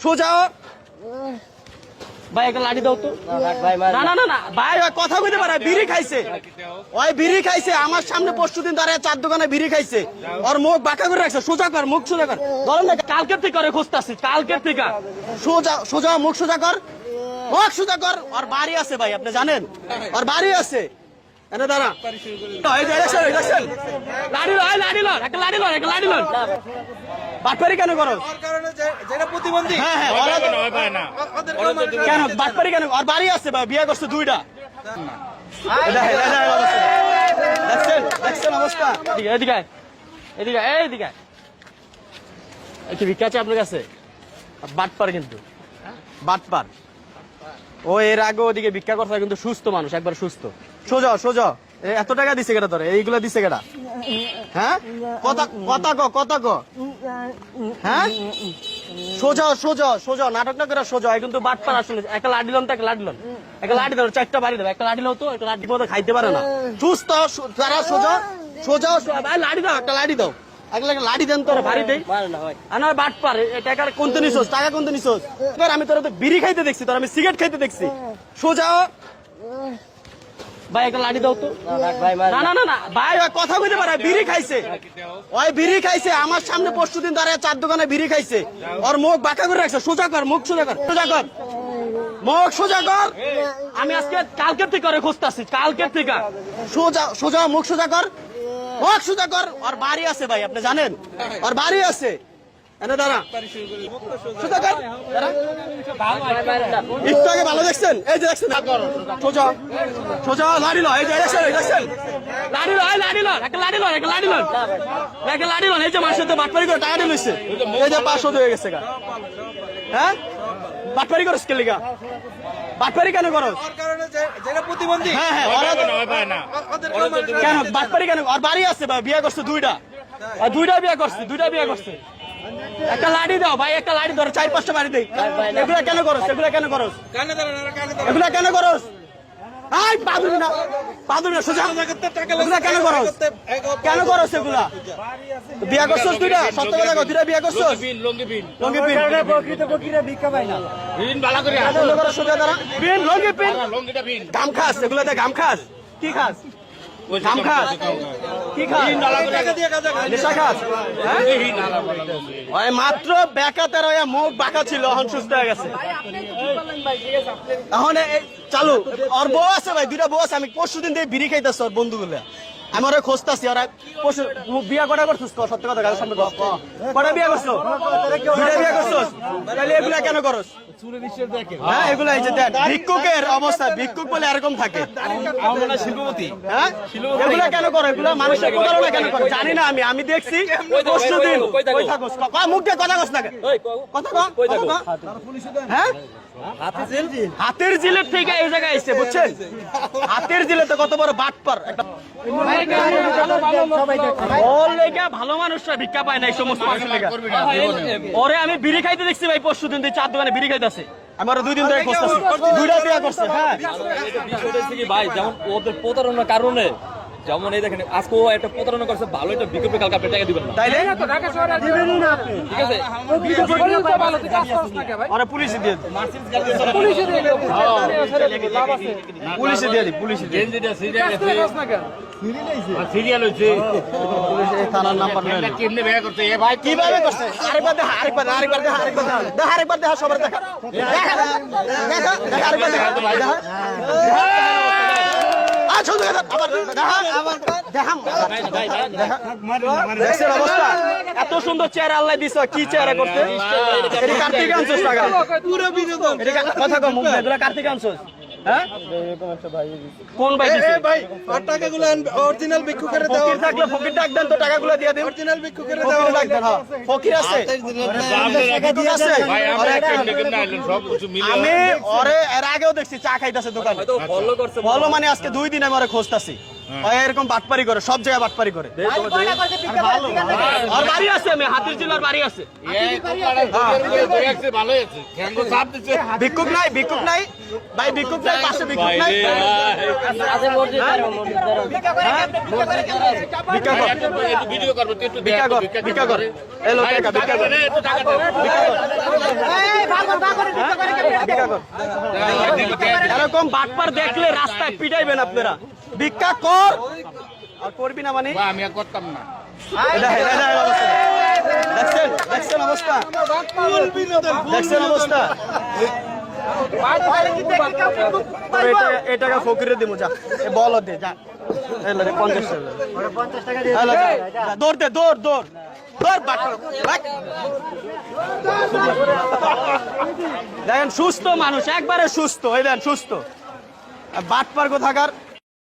সোজা ভাই একটা লাঠি দাও তো। না না না না ভাই ওই কথা কইতে পারে, বিড়ি খাইছে, ওই বিড়ি খাইছে আমার সামনে পরশু দিন দাঁড়ায় চার দোকানে বিড়ি খাইছে, ওর মুখ বাঁকা করে রাখছে। সোজা কর, মুখ সোজা কর। ধরেন না, কালকের থেকে করে খুঁজতেছি, কালকের থেকে। সোজা সোজা মুখ সোজা কর, মুখ সোজা কর। ওর বাড়ি আছে ভাই, আপনি জানেন ওর বাড়ি আছে। এনে দাঁড়া, এই যে দেখছেন, দেখছেন লাঠি লয়, লাঠি লয়, একটা লাঠি লয়, একটা লাঠি লয়। বাটপারি কেন করো? যেটা প্রতিবন্ধী। হ্যাঁ হ্যাঁ, কেন বাটপারি কেন? আর বাড়ি আছে ভাই, বিয়ে করছে দুইটা। দেখছেন দেখছেন অবস্থা। এদিকে এদিকে এদিকে কি ভিক্ষা আছে আপনার কাছে? বাটপার কিন্তু, বাটপার। ও এর আগে ওদিকে ভিক্ষা করতে, কিন্তু সুস্থ মানুষ, একবার সুস্থ। সোজা সোজা, এত টাকা দিছে কেটা তোরে? এইগুলা দিছে কেটা? হ্যাঁ কথা কথা ক, কথা ক। হ্যাঁ সোজা সোজা সোজা, নাটক না করে সোজা। কিন্তু বাটপার আসলে। একটা লাঠি লন তো, একটা লাঠি লন, একটা লাঠি দাও, চারটা বাড়ি দেবে। একটা লাঠি লো তো, একটা লাঠি মতো খাইতে পারে না। সুস্থ তারা সোজা সোজা। ভাই লাঠি দাও, একটা লাঠি দাও, একটা লাঠি দেন তোরা বাড়ি দেই। আর বাটপার টাকা কোনতে নিছোস? টাকা কোনতে নিছোস? আমি তোরা তো বিড়ি খাইতে দেখছি, তোর আমি সিগারেট খাইতে দেখছি। সোজা ভাই একটা লাঠি দাও তো। না না না না ভাই ওই কথা কইতে পারে, বিড়ি খাইছে, ওই বিড়ি খাইছে আমার সামনে পরশু দিন দাঁড়ায় চার দোকানে বিড়ি খাইছে, ওর মুখ বাঁকা করে রাখছে। সোজা কর, মুখ সোজা কর, সোজা কর, মুখ সোজা কর। আমি আজকে কালকের থেকে করে খুঁজতেছি, কালকের থেকে। সোজা সোজা মুখ সোজা কর, মুখ সোজা কর। ওর বাড়ি আছে ভাই, আপনি জানেন ওর বাড়ি আছে। এনে দাঁড়া, সোজা কর, দাঁড়া। একটু আগে ভালো দেখছেন, এই যে দেখছেন, সোজা সোজা লাঠি লয়, এই যে দেখছেন, দেখছেন লাঠি লয়, লাঠি লয়, একটা লাঠি লয়, একটা লাঠি লয়, একটা লাঠি লয়। এই যে মানুষের তো বাটপারি করে টাকা দিয়ে লইছে, এই যে 500 হয়ে গেছে গা। হ্যাঁ বাটপারি করছ কে লিগা? বাটপারি কেন করছ? যেটা প্রতিবন্ধী। হ্যাঁ হ্যাঁ, কেন বাটপারি কেন? আর বাড়ি আছে ভাই, বিয়ে করছে দুইটা, আর দুইটা বিয়ে করছে, দুইটা বিয়ে করছে। একটা লাঠি দাও ভাই, একটা লাঠি ধরো, 4-5টা বাড়ি দেই। এগুলা কেন করছ? এগুলা কেন করছ? এগুলা কেন করছ? আই পাদুরি না, পাদুরি না, সোজা। এগুলা কেন করছ? কেন করছ এগুলা? বিয়ে করছস দুইটা? সত্য কথা কও, দুইটা বিয়ে করছস? লঙ্গি বিন, লঙ্গি বিন। প্রকৃত বকিরা ভিক্ষা পায় না। বিন বালা করে বন্ধ করো, সোজা দাঁড়া। বিন, লঙ্গি বিন, লঙ্গিটা বিন। গাম খাস, এগুলাতে গাম খাস? কি খাস? গাম খাস? কি খাস? নেশা খাস? ওই মাত্র বেকাতে রয়ে মুখ বাঁকা ছিল, এখন সুস্থ হয়ে গেছে। এখন চালু। ওর বউ আছে ভাই, দুইটা বউ আছে। আমি পরশু দিন দিয়ে বিড়ি খাইতেছি ওর বন্ধুগুলা, আমি ওরা খোঁজতাছি। ওরা পরশু বিয়া কটা করছিস? সত্য কথা গাড়ির সামনে কটা বিয়া করছো? দুইটা বিয়া করছোস? তাহলে এগুলা কেন করস? হ্যাঁ এগুলা এই যে ভিক্ষুকের অবস্থা, ভিক্ষুক বলে এরকম থাকে। শিল্পপতি। হ্যাঁ এগুলা কেন করো? এগুলা মানুষের প্রতারণা কেন করে? জানি না আমি, আমি দেখছি পরশু দিন। মুখ দিয়ে কথা কস না, কথা কো। হ্যাঁ হাতের জিলের থেকে এই জায়গায় এসে, বুঝছেন? হাতের জিলে তো কত বড় বাটপার। ওর লেগা ভালো মানুষরা ভিক্ষা পায় না, এই সমস্ত মানুষের লেগা। ওরে আমি বিড়ি খাইতে দেখছি ভাই, পরশু দিন চার দোকানে বিড়ি খাইতেছে। আমি ওরা 2 দিন ধরে খুঁজতেছি, দুইটা বিয়া করছে। হ্যাঁ ভাই যেমন ওদের প্রতারণার কারণে, যেমন এই দেখেন আজকে ও একটা প্রতারণা করছে, ভালো একটা বিকল্প কালকে আপনি টাকা দিবেন না, তাইলে দিবেনই না আপনি। ঠিক আছে? ওরা পুলিশে দিয়ে দিই, পুলিশে দিয়ে দিই, পুলিশে দিয়ে সিরিয়াল হচ্ছে থানার নাম্বার কেমনে ব্যয় করতে এ ভাই কিভাবে করছে? আরেকবার দেখা, আরেকবার আরেকবার দেখা, আরেকবার দেখা, আরেকবার দেখা, সবার দেখা, দেখা দেখা দেখা, আরেকবার দেখা ভাই, দেখা। আচ্ছা দেখা, আবার দেখা, আবার দেখা। দেখছেন অবস্থা? এত সুন্দর চেহারা আল্লাহ দিছে, কি চেহারা করতে? এটা কার্তিক আনছস টাকা, পুরো বিনোদন। এটা কথা কম, মুখ এগুলা কার্তিক আনছস? হ্যাঁ কোন ভাই দিছে? ভাই আর টাকাগুলো অরিজিনাল ভিক্ষুকের দাও। ফকির থাকলে ফকির ডাক দেন তো, টাকাগুলো দিয়ে দেন। অরিজিনাল ভিক্ষুকের দাও। ফকির ডাক দেন। হ্যাঁ ফকির আছে, আছে। ভাই আমরা কেমনে আইলেন সব কিছু মিলে। আমি ওরে এর আগেও দেখছি চা খাইতেছে দোকানে। ফলো করছে, ফলো মানে আজকে 2 দিন আমি ওরে খোঁজতাছি। ওই এরকম বাটপারি করে, সব জায়গায় বাটপারি করে। আর বাড়ি আছে, আমি হাতির জেলার বাড়ি আছে। ভালোই আছে, খ্যাঙ্গো চাপ দিচ্ছে। ভিক্ষুক নাই, ভিক্ষুক নাই ভাই, ভিক্ষুক নাই, পাশে ভিক্ষুক নাই। ভিক্ষা কর, ভিডিও করব তুই একটু ভিক্ষা কর, ভিক্ষা কর। এই লোক টাকা ভিক্ষা কর, একটু টাকা দে। ভিক্ষা কর। ভিক্ষা কর। এরকম বাটপার দেখলে রাস্তায় পিটাইবেন আপনারা। ভিক্ষা কর আর করবি না মানে আমি আর করতাম না। দেখছেন অবস্থা, দেখছেন অবস্থা। এই টাকা ফকিরে দিব, যা বল দে, যা 50 টাকা দৌড় দে, দৌড় দৌড় দৌড়। দেখেন সুস্থ মানুষ, একবারে সুস্থ, এই দেন সুস্থ। বাটপার কোথাকার।